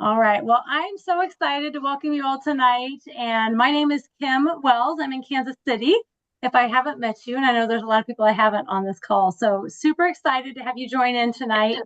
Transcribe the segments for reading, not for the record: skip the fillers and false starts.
All right. Well, I'm so excited to welcome you all tonight. And my name is Kim Wells. I'm in Kansas City. If I haven't met you, and I know there's a lot of people I haven't on this call. So super excited to have you join in tonight.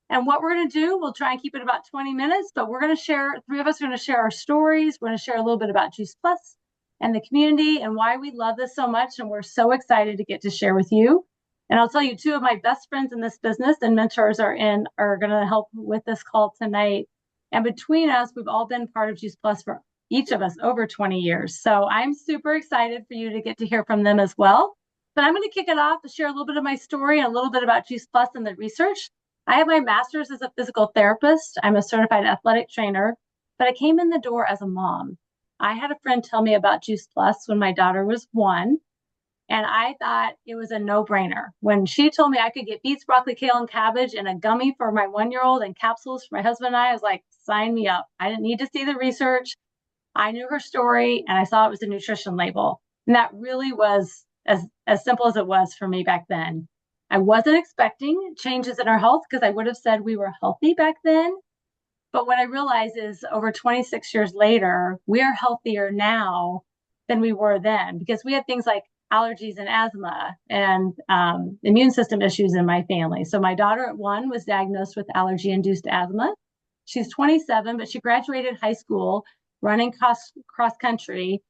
And what we're going to do, we'll try and keep it about 20 minutes, but we're going to share, three of us are going to share our stories. We're going to share a little bit about Juice Plus and the community and why we love this so much. And we're so excited to get to share with you. And I'll tell you, two of my best friends in this business and mentors are going to help with this call tonight. And between us, we've all been part of Juice Plus for each of us over 20 years. So I'm super excited for you to get to hear from them as well. But I'm going to kick it off to share a little bit of my story and a little bit about Juice Plus and the research. I have my master's as a physical therapist. I'm a certified athletic trainer, but I came in the door as a mom. I had a friend tell me about Juice Plus when my daughter was 1, and I thought it was a no-brainer. When she told me I could get beets, broccoli, kale, and cabbage and a gummy for my 1-year-old and capsules for my husband and I was like, sign me up. I didn't need to see the research. I knew her story and I saw it was a nutrition label. And that really was as simple as it was for me back then. I wasn't expecting changes in our health because I would have said we were healthy back then. But what I realized is over 26 years later, we are healthier now than we were then because we had things like allergies and asthma and immune system issues in my family. So my daughter at 1 was diagnosed with allergy-induced asthma. She's 27, but she graduated high school running cross country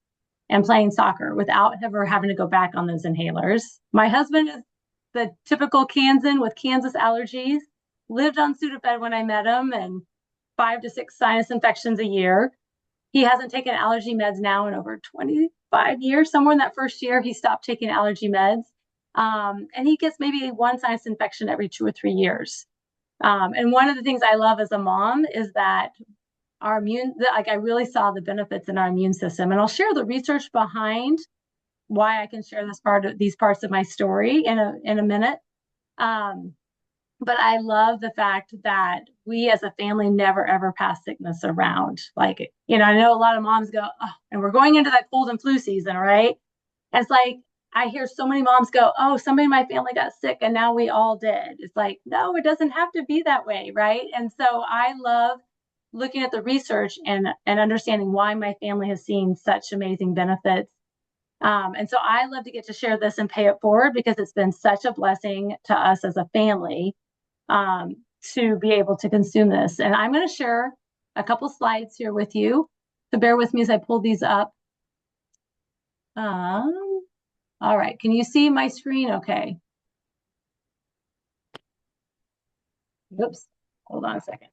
and playing soccer without ever having to go back on those inhalers. My husband is the typical Kansan with Kansas allergies, lived on Sudafed when I met him, and 5 to 6 sinus infections a year. He hasn't taken allergy meds now in over 25 years. Somewhere in that first year, he stopped taking allergy meds. And he gets maybe one sinus infection every 2 or 3 years. And one of the things I love as a mom is that I really saw the benefits in our immune system. And I'll share the research behind why I can share these parts of my story in a minute. But I love the fact that we as a family never ever pass sickness around. Like, I know a lot of moms go, oh, and we're going into that cold and flu season, right? And it's like, I hear so many moms go, oh, somebody in my family got sick and now we all did. It's like, no, it doesn't have to be that way, right? And so I love looking at the research and understanding why my family has seen such amazing benefits. And so I love to get to share this and pay it forward because it's been such a blessing to us as a family to be able to consume this. And I'm going to share a couple slides here with you. So bear with me as I pull these up. All right. Can you see my screen? Okay. Oops. Hold on a second.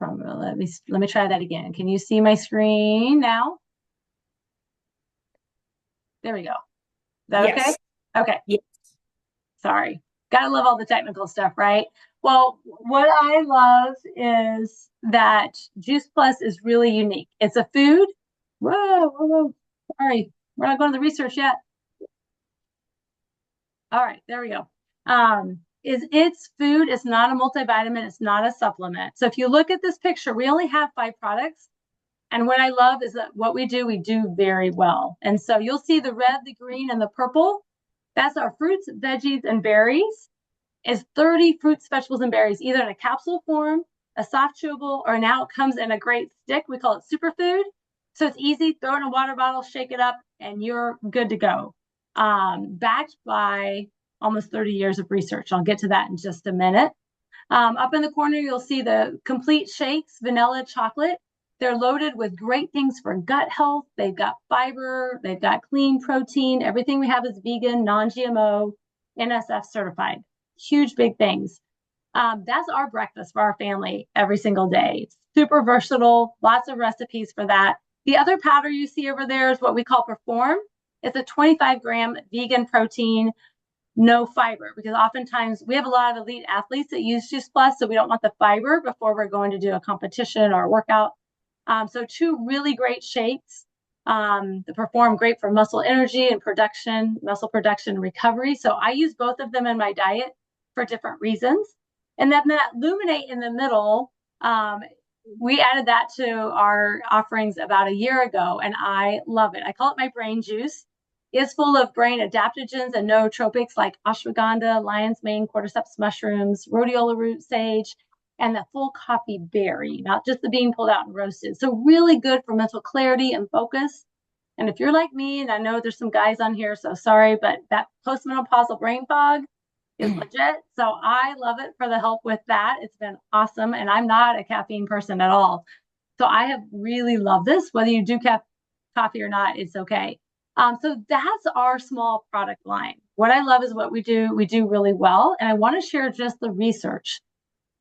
Let me try that again. Can you see my screen now? There we go. Is that okay? Yes. Okay. Yes. Sorry. Gotta love all the technical stuff, right? Well, what I love is that Juice Plus is really unique. It's a food. Whoa, whoa, whoa. Sorry, we're not going to the research yet. All right, there we go. It's food. It's not a multivitamin. It's not a supplement. So if you look at this picture, we only have 5 products. And what I love is that what we do very well. And so you'll see the red, the green, and the purple. That's our fruits, veggies, and berries. It's 30 fruits, vegetables, and berries, either in a capsule form, a soft chewable, or now it comes in a great stick. We call it superfood. So it's easy. Throw it in a water bottle, shake it up, and you're good to go. Backed by almost 30 years of research. I'll get to that in just a minute. Up in the corner, you'll see the complete shakes, vanilla, chocolate. They're loaded with great things for gut health. They've got fiber. They've got clean protein. Everything we have is vegan, non-GMO, NSF certified. Huge, big things. That's our breakfast for our family every single day. It's super versatile. Lots of recipes for that. The other powder you see over there is what we call Perform. It's a 25-gram vegan protein, no fiber, because oftentimes we have a lot of elite athletes that use Juice Plus, so we don't want the fiber before we're going to do a competition or a workout. So 2 really great shakes. The Perform, great for muscle energy and production, muscle production recovery. So I use both of them in my diet for different reasons. And then that Luminate in the middle, we added that to our offerings about a year ago, and I love it. I call it my brain juice. It's full of brain adaptogens and nootropics like ashwagandha, lion's mane, cordyceps mushrooms, rhodiola root, sage. and the full coffee berry, not just the bean pulled out and roasted. So really good for mental clarity and focus. And if you're like me, and I know there's some guys on here, so sorry, but that postmenopausal brain fog is legit. So I love it for the help with that. It's been awesome. And I'm not a caffeine person at all. So I have really loved this. Whether you do coffee or not, it's okay. So that's our small product line. What I love is what we do. We do really well. And I want to share just the research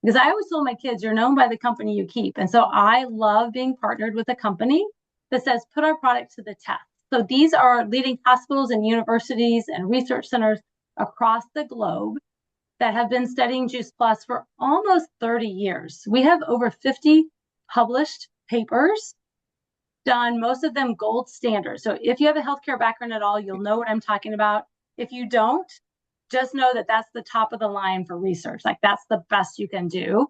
because I always told my kids, you're known by the company you keep. And so I love being partnered with a company that says, put our product to the test. So these are leading hospitals and universities and research centers across the globe that have been studying Juice Plus for almost 30 years. We have over 50 published papers done, most of them gold standard. So if you have a healthcare background at all, you'll know what I'm talking about. If you don't, just know that that's the top of the line for research. Like that's the best you can do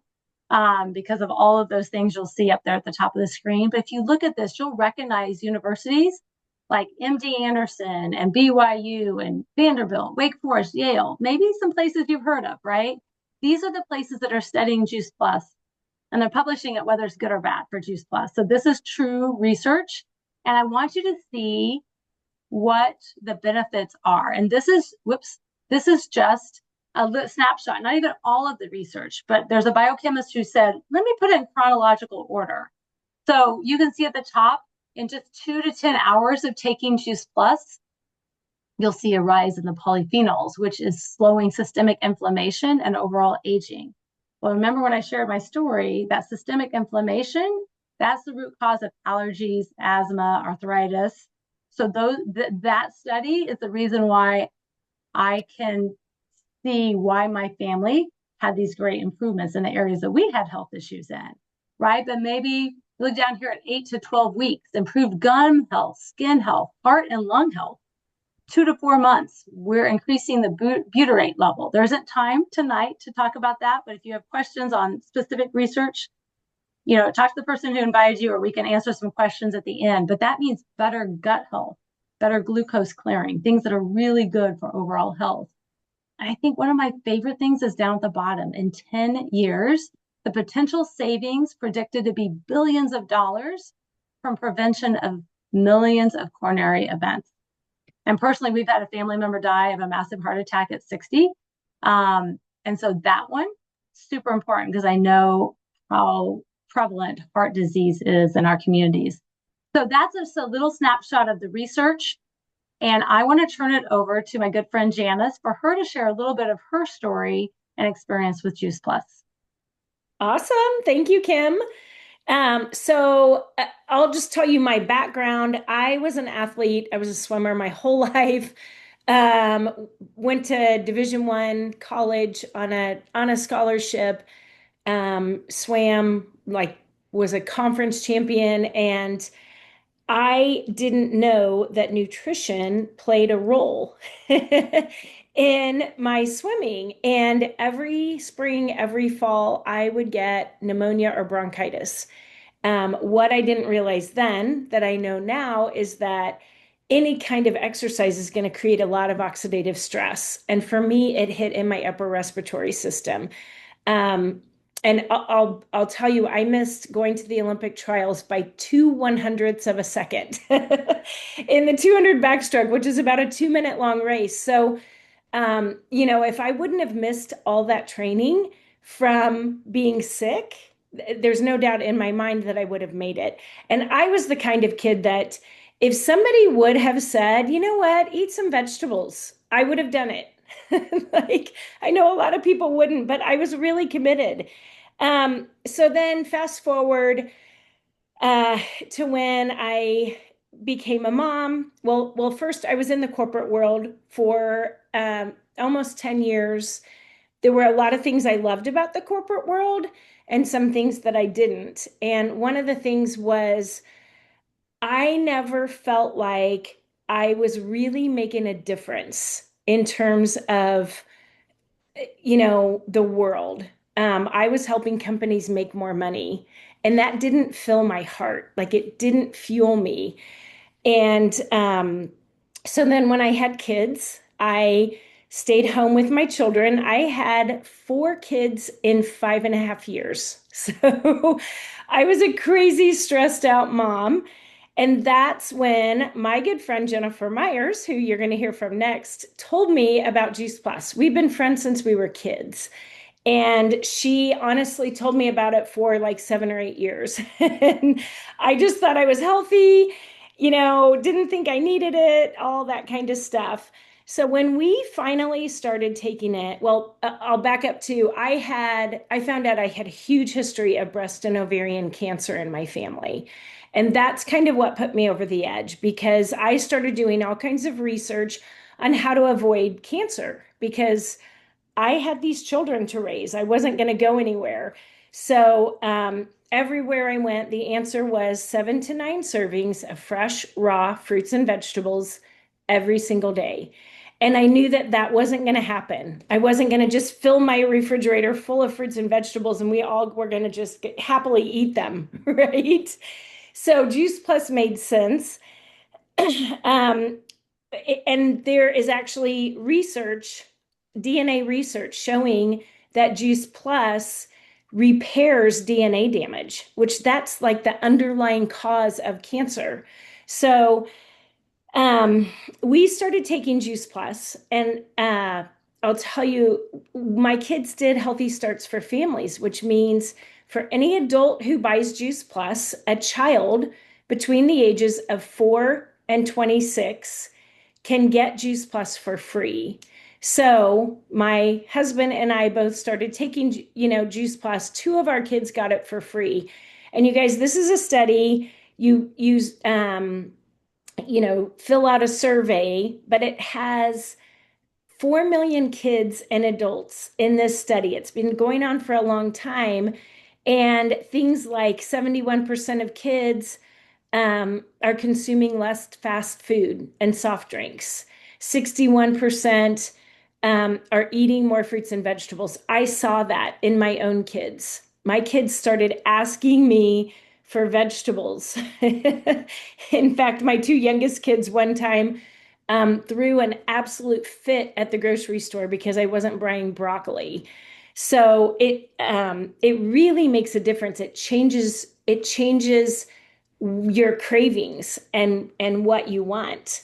because of all of those things you'll see up there at the top of the screen. But if you look at this, you'll recognize universities like MD Anderson and BYU and Vanderbilt, Wake Forest, Yale, maybe some places you've heard of, right? These are the places that are studying Juice Plus and they're publishing it whether it's good or bad for Juice Plus. So this is true research. And I want you to see what the benefits are. And this is, this is just a snapshot, not even all of the research, but there's a biochemist who said, let me put it in chronological order. So you can see at the top, in just 2 to 10 hours of taking Juice Plus, you'll see a rise in the polyphenols, which is slowing systemic inflammation and overall aging. Well, remember when I shared my story, that systemic inflammation, that's the root cause of allergies, asthma, arthritis. So that study is the reason why I can see why my family had these great improvements in the areas that we had health issues in, right? But maybe look down here at 8 to 12 weeks, improved gum health, skin health, heart and lung health. 2 to 4 months, we're increasing the butyrate level. There isn't time tonight to talk about that, but if you have questions on specific research, talk to the person who invited you, or we can answer some questions at the end. But that means better gut health, better glucose clearing, things that are really good for overall health. And I think one of my favorite things is down at the bottom. In 10 years, the potential savings predicted to be billions of dollars from prevention of millions of coronary events. And personally, we've had a family member die of a massive heart attack at 60. And so that one, super important because I know how prevalent heart disease is in our communities. So that's just a little snapshot of the research. And I want to turn it over to my good friend Janis for her to share a little bit of her story and experience with Juice Plus. Awesome. Thank you, Kim. I'll just tell you my background. I was an athlete. I was a swimmer my whole life. Went to Division I college on a scholarship. Swam like was a conference champion, and I didn't know that nutrition played a role in my swimming. And every spring, every fall, I would get pneumonia or bronchitis. What I didn't realize then that I know now is that any kind of exercise is going to create a lot of oxidative stress. And for me, it hit in my upper respiratory system. Um, and I'll tell you, I missed going to the Olympic trials by 2/100ths of a second in the 200 backstroke, which is about a 2 minute long race. So if I wouldn't have missed all that training from being sick, there's no doubt in my mind that I would have made it. And I was the kind of kid that if somebody would have said, you know what, eat some vegetables, I would have done it. Like, I know a lot of people wouldn't, but I was really committed. So then fast forward uh, to when I became a mom. Well, first I was in the corporate world for almost 10 years. There were a lot of things I loved about the corporate world and some things that I didn't. And one of the things was I never felt like I was really making a difference in terms of, the world. I was helping companies make more money, and that didn't fill my heart. Like it didn't fuel me. And so then when I had kids, I stayed home with my children. I had four kids in 5.5 years. So I was a crazy, stressed out mom. And that's when my good friend Jennifer Myers, who you're going to hear from next, told me about Juice Plus. We've been friends since we were kids. And she honestly told me about it for like 7 or 8 years. And I just thought I was healthy, didn't think I needed it, all that kind of stuff. So when we finally started taking it, well, I'll back up to I found out I had a huge history of breast and ovarian cancer in my family. And that's kind of what put me over the edge because I started doing all kinds of research on how to avoid cancer because I had these children to raise. I wasn't going to go anywhere. So everywhere I went, the answer was 7 to 9 servings of fresh, raw fruits and vegetables every single day. And I knew that that wasn't going to happen. I wasn't going to just fill my refrigerator full of fruits and vegetables and we all were going to just happily eat them, right? So Juice Plus made sense. um, and there is actually research, DNA research showing that Juice Plus repairs DNA damage, which that's like the underlying cause of cancer. So um, we started taking Juice Plus, and I'll tell you, my kids did Healthy Starts for Families, which means for any adult who buys Juice Plus, a child between the ages of 4 and 26 can get Juice Plus for free. So my husband and I both started taking, Juice Plus. Two of our kids got it for free. And you guys, this is a study. You use, fill out a survey, but it has 4 million kids and adults in this study. It's been going on for a long time. And things like 71% of kids are consuming less fast food and soft drinks. 61% are eating more fruits and vegetables. I saw that in my own kids. My kids started asking me for vegetables. In fact, my two youngest kids one time threw an absolute fit at the grocery store because I wasn't buying broccoli. So it really makes a difference. It changes your cravings and what you want.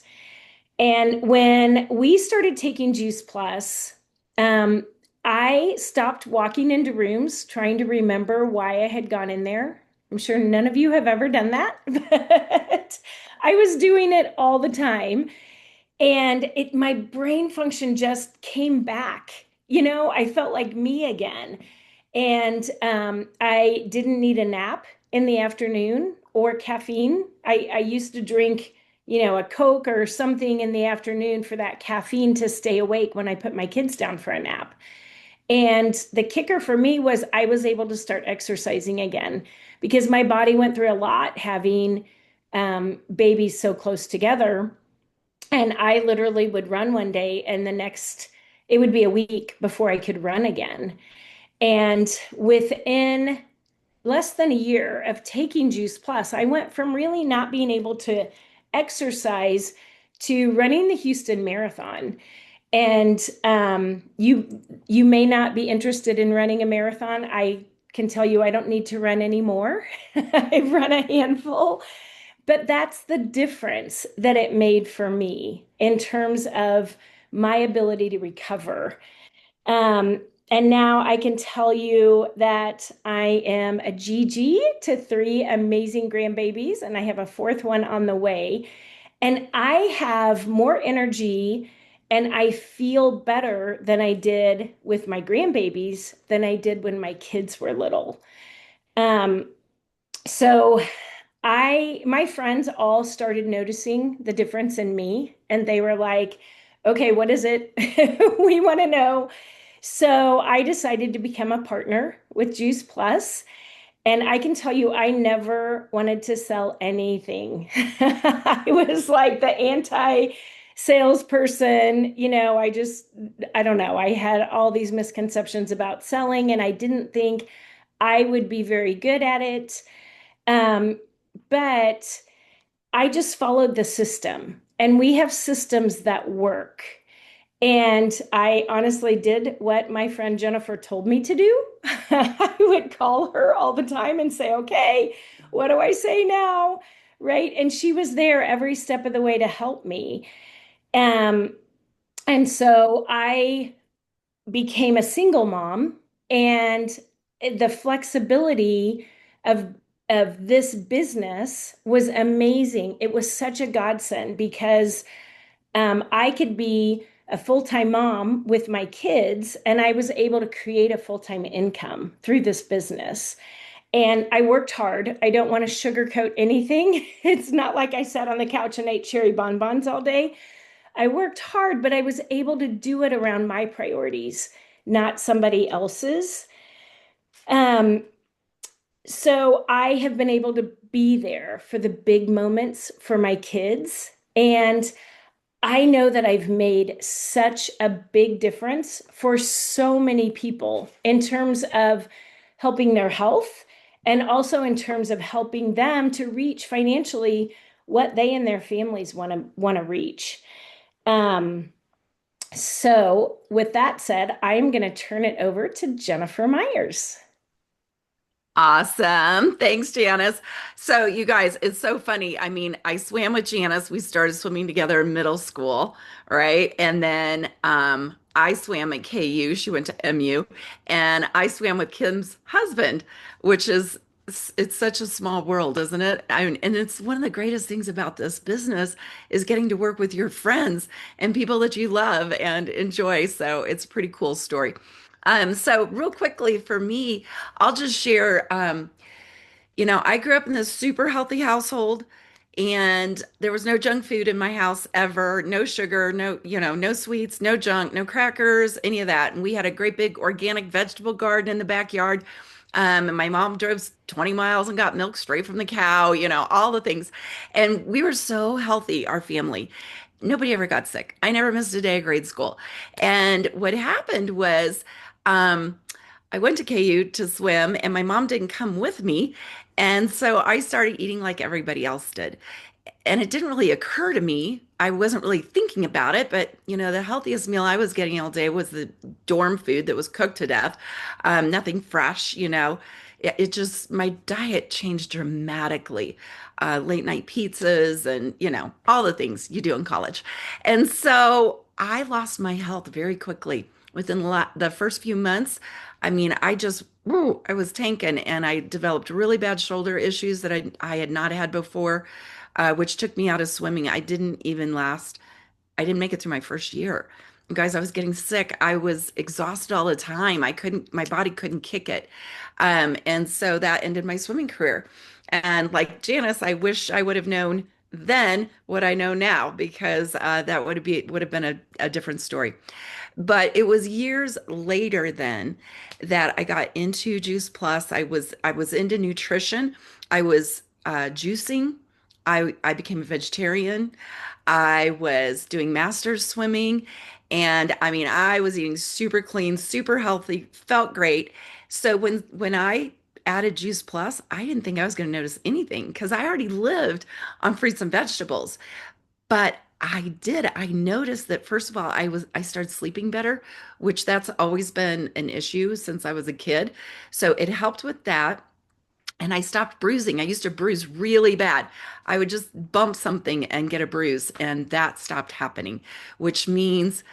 And when we started taking Juice Plus, um, I stopped walking into rooms trying to remember why I had gone in there. I'm sure none of you have ever done that, but I was doing it all the time. And my brain function just came back. I felt like me again. And I didn't need a nap in the afternoon or caffeine. I used to drink, a Coke or something in the afternoon for that caffeine to stay awake when I put my kids down for a nap. And the kicker for me was I was able to start exercising again because my body went through a lot having babies so close together. And I literally would run one day and it would be a week before I could run again. And within less than a year of taking Juice Plus, I went from really not being able to exercise to running the Houston Marathon. And you may not be interested in running a marathon. I can tell you I don't need to run anymore. I've run a handful, but that's the difference that it made for me in terms of my ability to recover. Um, and now I can tell you that I am a GG to three amazing grandbabies, and I have a fourth one on the way. And I have more energy and I feel better than I did with my grandbabies than I did when my kids were little. Um, so my friends all started noticing the difference in me, and they were like, okay, what is it? We want to know. So I decided to become a partner with Juice Plus. And I can tell you, I never wanted to sell anything. I was like the anti salesperson. I don't know. I had all these misconceptions about selling, and I didn't think I would be very good at it. Um, but I just followed the system, and we have systems that work. And I honestly did what my friend Jennifer told me to do. I would call her all the time and say, okay, what do I say now? Right. And she was there every step of the way to help me. Um, and so I became a single mom, and the flexibility of this business was amazing. It was such a godsend because I could be a full-time mom with my kids, and I was able to create a full-time income through this business. And I worked hard. I don't want to sugarcoat anything. It's not like I sat on the couch and ate cherry bonbons all day. I worked hard, but I was able to do it around my priorities, not somebody else's. Um, so I have been able to be there for the big moments for my kids. And I know that I've made such a big difference for so many people in terms of helping their health and also in terms of helping them to reach financially what they and their families want to reach. Um, so with that said, I'm going to turn it over to Jennifer Myers. Awesome. Thanks, Janice. So, you guys, it's so funny. I mean, I swam with Janice. We started swimming together in middle school, right? And then I swam at KU. She went to MU, and I swam with Kim's husband, which is it's such a small world, isn't it? And it's one of the greatest things about this business is getting to work with your friends and people that you love and enjoy. So, it's a pretty cool story. So real quickly for me, I'll just share, I grew up in this super healthy household and there was no junk food in my house ever, no sugar, no sweets, no junk, no crackers, any of that. And we had a great big organic vegetable garden in the backyard. And my mom drove 20 miles and got milk straight from the cow, all the things. And we were so healthy, our family. Nobody ever got sick. I never missed a day of grade school. And what happened was, um, I went to KU to swim, and my mom didn't come with me. And so I started eating like everybody else did. And it didn't really occur to me. I wasn't really thinking about it, but the healthiest meal I was getting all day was the dorm food that was cooked to death. Nothing fresh. It just, my diet changed dramatically. Late night pizzas and, all the things you do in college. And so I lost my health very quickly within the first few months. I mean, I was tanking and I developed really bad shoulder issues that I had not had before, which took me out of swimming. I didn't make it through my first year. Guys, I was getting sick. I was exhausted all the time. My body couldn't kick it. And so that ended my swimming career. And like Janice, I wish I would have known then what I know now because that would have been a different story. But it was years later then that I got into Juice Plus. I was into nutrition. I was juicing. I became a vegetarian. I was doing masters swimming. And I mean, I was eating super clean, super healthy, felt great. So when I added Juice Plus, I didn't think I was going to notice anything because I already lived on fruits and vegetables. But I did. I noticed that first of all, I started sleeping better, which that's always been an issue since I was a kid. So it helped with that. And I stopped bruising. I used to bruise really bad. I would just bump something and get a bruise, and that stopped happening, which means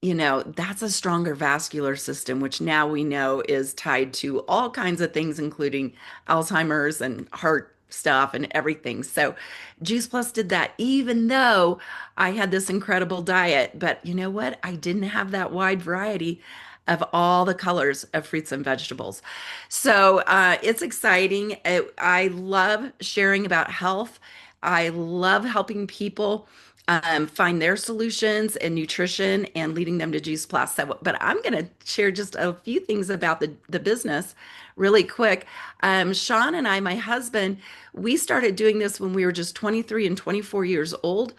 that's a stronger vascular system, which now we know is tied to all kinds of things, including Alzheimer's and heart stuff and everything. So Juice Plus did that, even though I had this incredible diet. But you know what? I didn't have that wide variety of all the colors of fruits and vegetables. So it's exciting. I love sharing about health. I love helping people find their solutions in nutrition and leading them to Juice Plus. So, but I'm going to share just a few things about the business really quick. Sean and I, my husband, we started doing this when we were just 23 and 24 years old.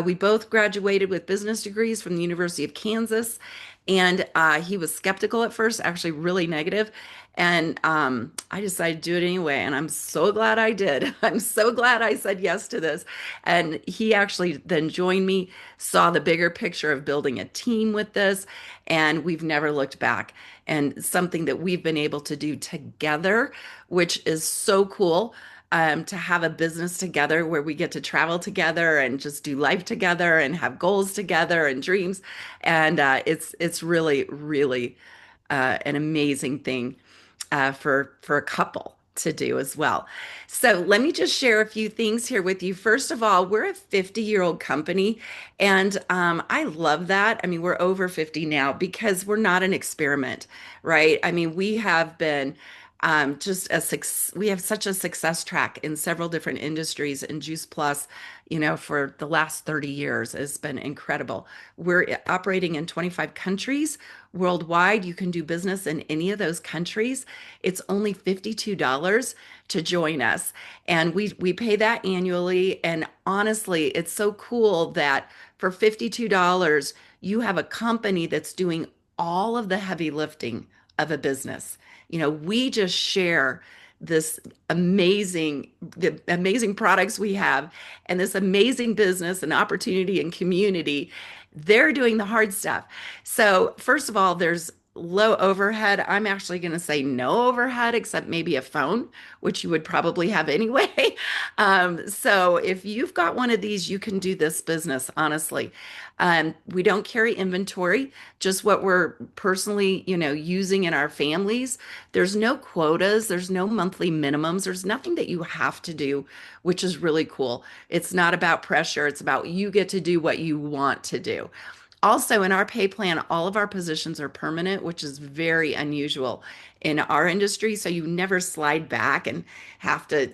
We both graduated with business degrees from the University of Kansas. And he was skeptical at first, actually really negative. And I decided to do it anyway. And I'm so glad I did. I'm so glad I said yes to this. And he actually then joined me, saw the bigger picture of building a team with this. And we've never looked back. And something that we've been able to do together, which is so cool. To have a business together where we get to travel together and just do life together and have goals together and dreams. And it's really, really an amazing thing for a couple to do as well. So let me just share a few things here with you. First of all, we're a 50-year-old company, and I love that. I mean, we're over 50 now because we're not an experiment, right? I mean, we have been just a we have such a success track in several different industries, and Juice Plus, for the last 30 years has been incredible. We're operating in 25 countries worldwide. You can do business in any of those countries. It's only $52 to join us, and we pay that annually. And honestly, it's so cool that for $52, you have a company that's doing all of the heavy lifting of a business. We just share this the amazing products we have and this amazing business and opportunity and community. They're doing the hard stuff. So, first of all, there's low overhead. I'm actually going to say no overhead except maybe a phone, which you would probably have anyway. So, if you've got one of these, you can do this business, honestly. We don't carry inventory, just what we're personally, using in our families. There's no quotas, there's no monthly minimums, there's nothing that you have to do, which is really cool. It's not about pressure, it's about you get to do what you want to do. Also, in our pay plan, all of our positions are permanent, which is very unusual in our industry. So you never slide back and have to,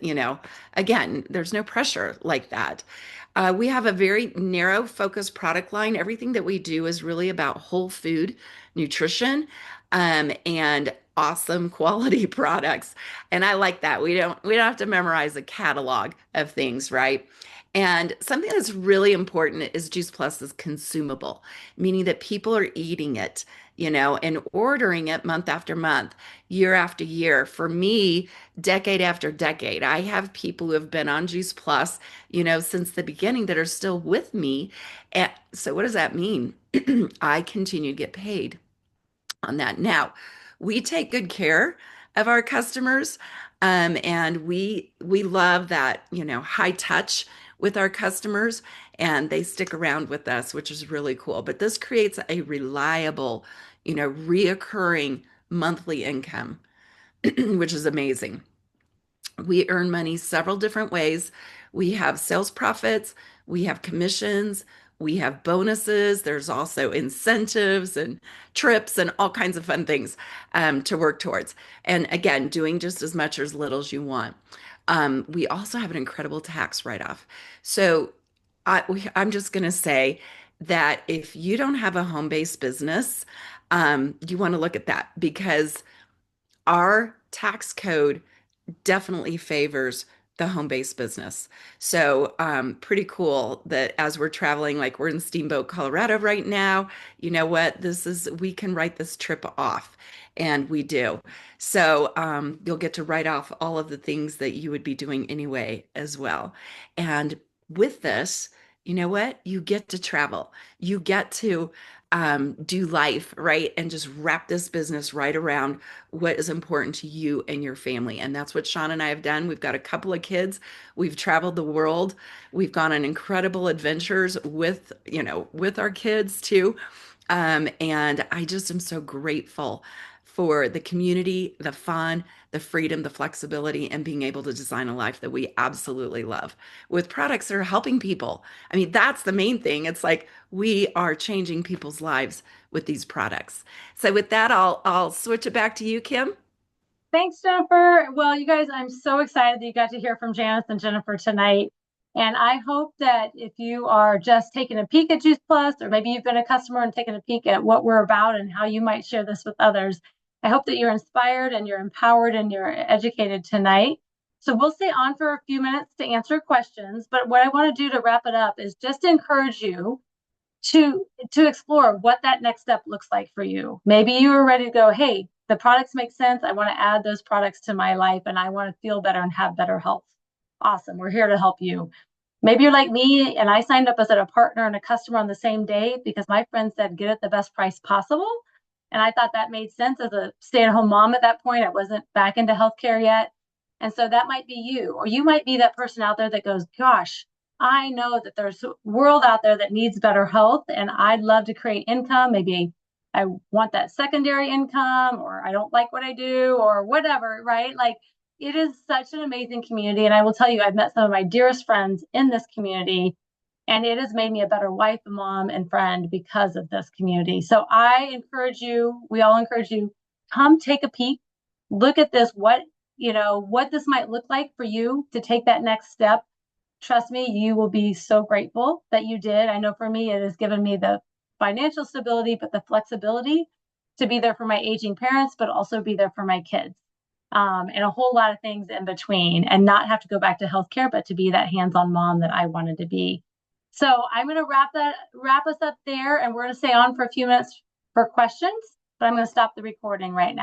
again, there's no pressure like that. We have a very narrow focused product line. Everything that we do is really about whole food nutrition, and awesome quality products. And I like that. We don't have to memorize a catalog of things, right? And something that's really important is Juice Plus is consumable, meaning that people are eating it, and ordering it month after month, year after year. For me, decade after decade, I have people who have been on Juice Plus, since the beginning that are still with me. And so what does that mean? I continue to get paid on that. Now, we take good care of our customers, and we love that, high touch with our customers, and they stick around with us, which is really cool. But this creates a reliable, reoccurring monthly income, which is amazing. We earn money several different ways. We have sales profits, we have commissions, we have bonuses. There's also incentives and trips and all kinds of fun things to work towards. And again, doing just as much or as little as you want. We also have an incredible tax write-off. So I'm just going to say that if you don't have a home-based business, you want to look at that because our tax code definitely favors the home-based business. So pretty cool that as we're traveling, like we're in Steamboat, Colorado right now, you know what? We can write this trip off, and we do. So you'll get to write off all of the things that you would be doing anyway as well. And with this, you know what? You get to travel. You get to do life, right? And just wrap this business right around what is important to you and your family. And that's what Sean and I have done. We've got a couple of kids. We've traveled the world. We've gone on incredible adventures with our kids too. And I just am so grateful for the community, the fun, the freedom, the flexibility, and being able to design a life that we absolutely love with products that are helping people. I mean, that's the main thing. It's like we are changing people's lives with these products. So with that, I'll switch it back to you, Kim. Thanks, Jennifer. Well, you guys, I'm so excited that you got to hear from Janice and Jennifer tonight. And I hope that if you are just taking a peek at Juice Plus, or maybe you've been a customer and taken a peek at what we're about and how you might share this with others, I hope that you're inspired and you're empowered and you're educated tonight. So we'll stay on for a few minutes to answer questions. But what I want to do to wrap it up is just encourage you to explore what that next step looks like for you. Maybe you are ready to go, hey, the products make sense. I want to add those products to my life and I want to feel better and have better health. Awesome. We're here to help you. Maybe you're like me and I signed up as a partner and a customer on the same day because my friend said get it the best price possible. And I thought that made sense as a stay-at-home mom at that point. I wasn't back into healthcare yet. And so that might be you, or you might be that person out there that goes, gosh, I know that there's a world out there that needs better health, and I'd love to create income. Maybe I want that secondary income, or I don't like what I do, or whatever, right? Like it is such an amazing community. And I will tell you, I've met some of my dearest friends in this community, and it has made me a better wife, mom, and friend because of this community. So I encourage you, we all encourage you, come take a peek, look at this, what this might look like for you to take that next step. Trust me, you will be so grateful that you did. I know for me, it has given me the financial stability, but the flexibility to be there for my aging parents, but also be there for my kids. And a whole lot of things in between, and not have to go back to healthcare, but to be that hands-on mom that I wanted to be. So I'm going to wrap us up there, and we're going to stay on for a few minutes for questions, but I'm going to stop the recording right now.